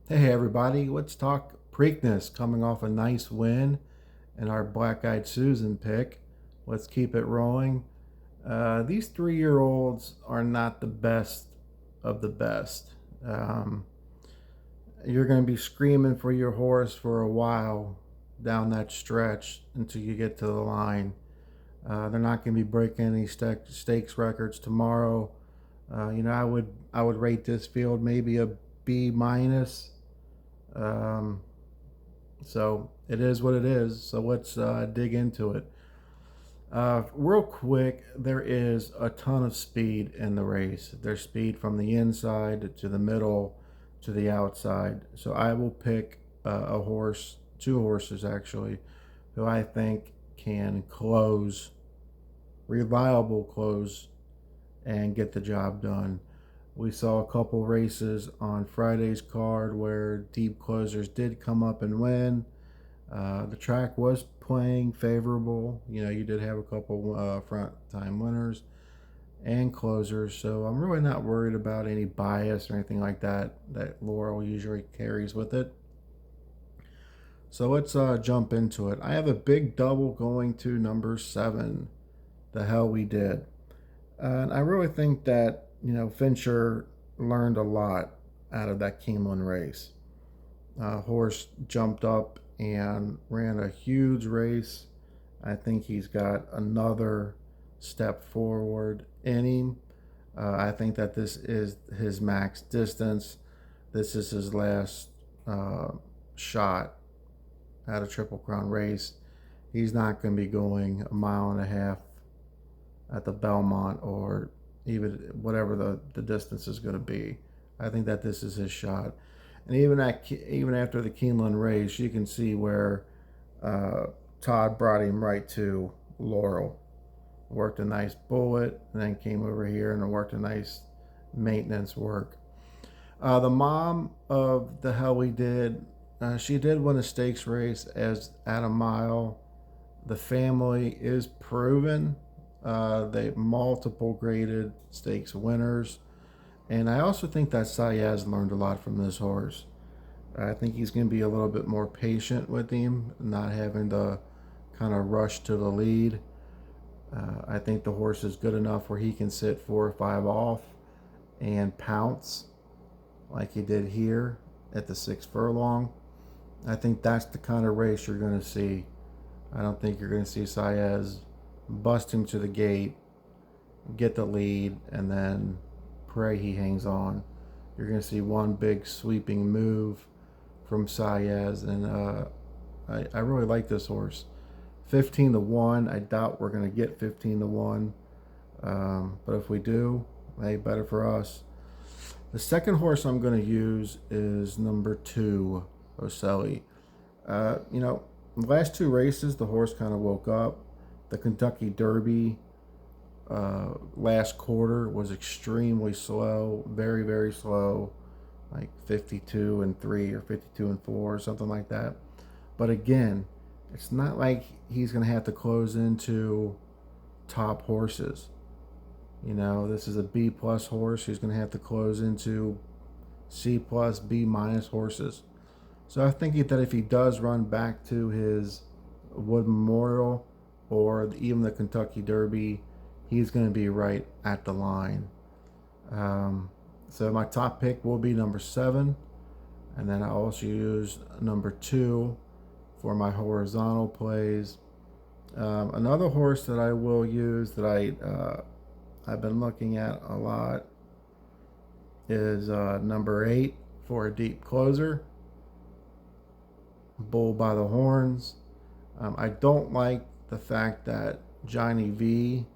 Hey everybody, let's talk Preakness coming off a nice win in our Black Eyed Susan pick. Let's keep it rolling. These 3 year olds are not the best of the best. Um, you're going to be screaming for your horse for a while down that stretch until you get to the line. They're not going to be breaking any stakes records tomorrow. I would rate this field maybe a B minus. Um, So it is what it is. So let's dig into it. Real quick, there is a ton of speed in the race. There's speed from the inside to the middle to the outside. So I will pick a horse, two horses actually, who I think can close, reliable close, and get the job done. We saw a couple races on Friday's card where deep closers did come up and win. The track was playing favorable. You did have a couple front time winners and closers, so I'm really not worried about any bias or anything like that that Laurel usually carries with it. So let's jump into it. I have a big double going to number 7, The Hell We Did. And I really think that, Fincher learned a lot out of that Keeneland race. Horse jumped up and ran a huge race. I think he's got another step forward in him. I think that this is his max distance. This is his last shot at a Triple Crown race. He's not going to be going a mile and a half at the Belmont or even whatever the distance is going to be. I think that this is his shot. And even after the Keeneland race, you can see where uh, Todd brought him right to Laurel. Worked a nice bullet, and then came over here and worked a nice maintenance work. The mom of The Hell We Did, she did win a stakes race as at a mile. The family is proven. They multiple graded stakes winners. And I also think that Sayaz learned a lot from this horse. I think he's going to be a little bit more patient with him, not having to kind of rush to the lead. I think the horse is good enough where he can sit 4 or 5 off and pounce like he did here at the 6 furlong. I think that's the kind of race you're going to see. I don't think you're going to see Sayaz bust him to the gate, get the lead, and then pray he hangs on. You're going to see one big sweeping move from Sayez, and I really like this horse. 15 to 1. I doubt we're going to get 15 to 1, but if we do, hey, better for us. The second horse I'm going to use is number 2, Oselli. The last 2 races, the horse kind of woke up. The Kentucky Derby last quarter was extremely slow, very, very slow, like 52-3 or 52-4 or something like that. But again, it's not like he's going to have to close into top horses. This is a B plus horse. He's going to have to close into C plus, B minus horses. So I think that if he does run back to his Wood Memorial or even the Kentucky Derby, he's going to be right at the line. So my top pick will be number 7, and then I also use number 2 for my horizontal plays. Another horse that I will use that I've been looking at a lot is number 8 for a deep closer, Bull by the Horns. I don't like the fact that Johnny V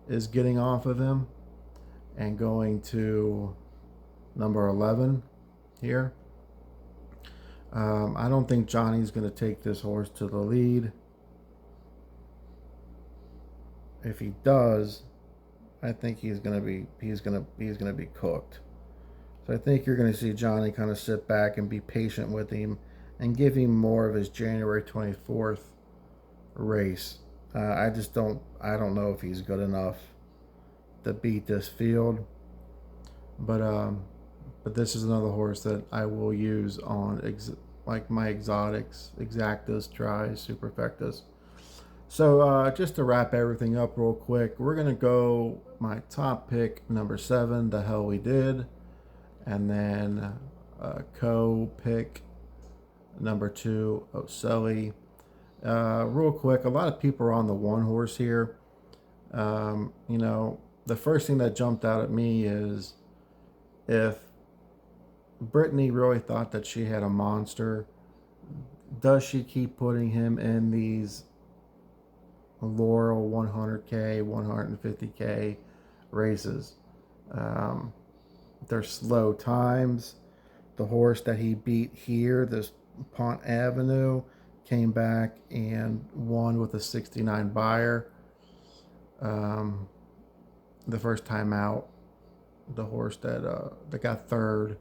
is getting off of him and going to number 11 here. I don't think Johnny's going to take this horse to the lead. If he does, I think he's going to be cooked. So I think you're going to see Johnny kind of sit back and be patient with him and give him more of his January 24th race. I don't know if he's good enough to beat this field. But but this is another horse that I will use on like my exotics, exactas, tries, superfectas. So just to wrap everything up real quick, we're gonna go my top pick number 7, The Hell We Did, and then co-pick number 2, Ocelli. Real quick, a lot of people are on the one horse here. You know, the first thing that jumped out at me is if Brittany really thought that she had a monster, does she keep putting him in these Laurel 100K, 150K races? Um, they're slow times. The horse that he beat here, this Pont Avenue, came back and won with a 69 buyer. The first time out, the horse that got third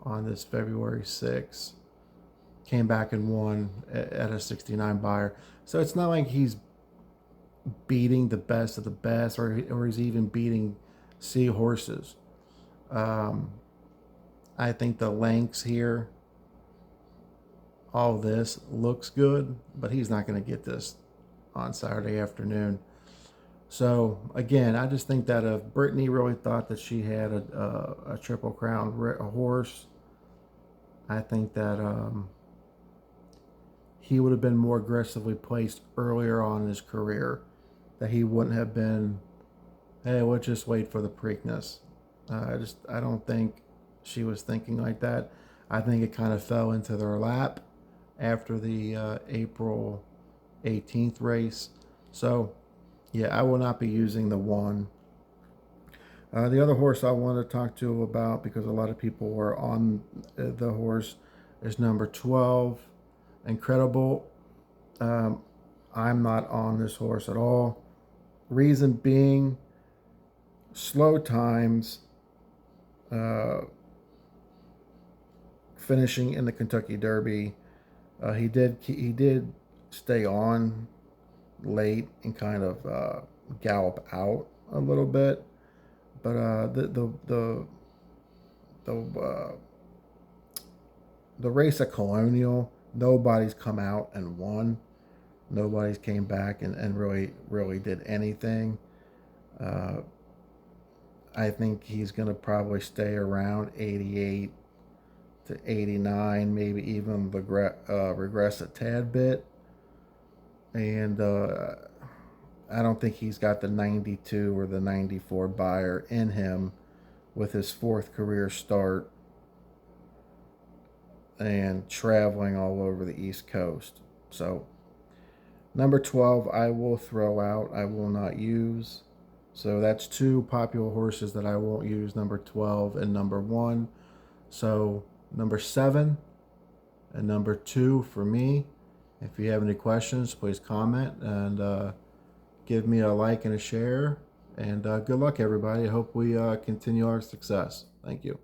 on this February 6th came back and won at a 69 buyer. So it's not like he's beating the best of the best, or he's even beating seahorses. I think the lengths here, all this looks good, but he's not going to get this on Saturday afternoon. So again, I just think that if Brittany really thought that she had a Triple Crown horse, I think that he would have been more aggressively placed earlier on in his career. That he wouldn't have been, hey, we'll just wait for the Preakness. I don't think she was thinking like that. I think it kind of fell into their lap after the April 18th race. So, yeah, I will not be using the one. The other horse I want to talk to about, because a lot of people were on the horse, is number 12, Incredible. I'm not on this horse at all. Reason being, slow times, finishing in the Kentucky Derby. He did stay on late and kind of gallop out a little bit, but the race at Colonial, nobody's come out and won. Nobody's came back and really did anything. I think he's going to probably stay around 88 to 89, maybe even regress a tad bit. And I don't think he's got the 92 or the 94 buyer in him with his 4th career start and traveling all over the East Coast. So number 12, I will throw out. I will not use. So that's 2 popular horses that I won't use, number 12 and number 1. So number 7 and number 2 for me. If you have any questions, please comment and give me a like and a share. And good luck, everybody. I hope we continue our success. Thank you.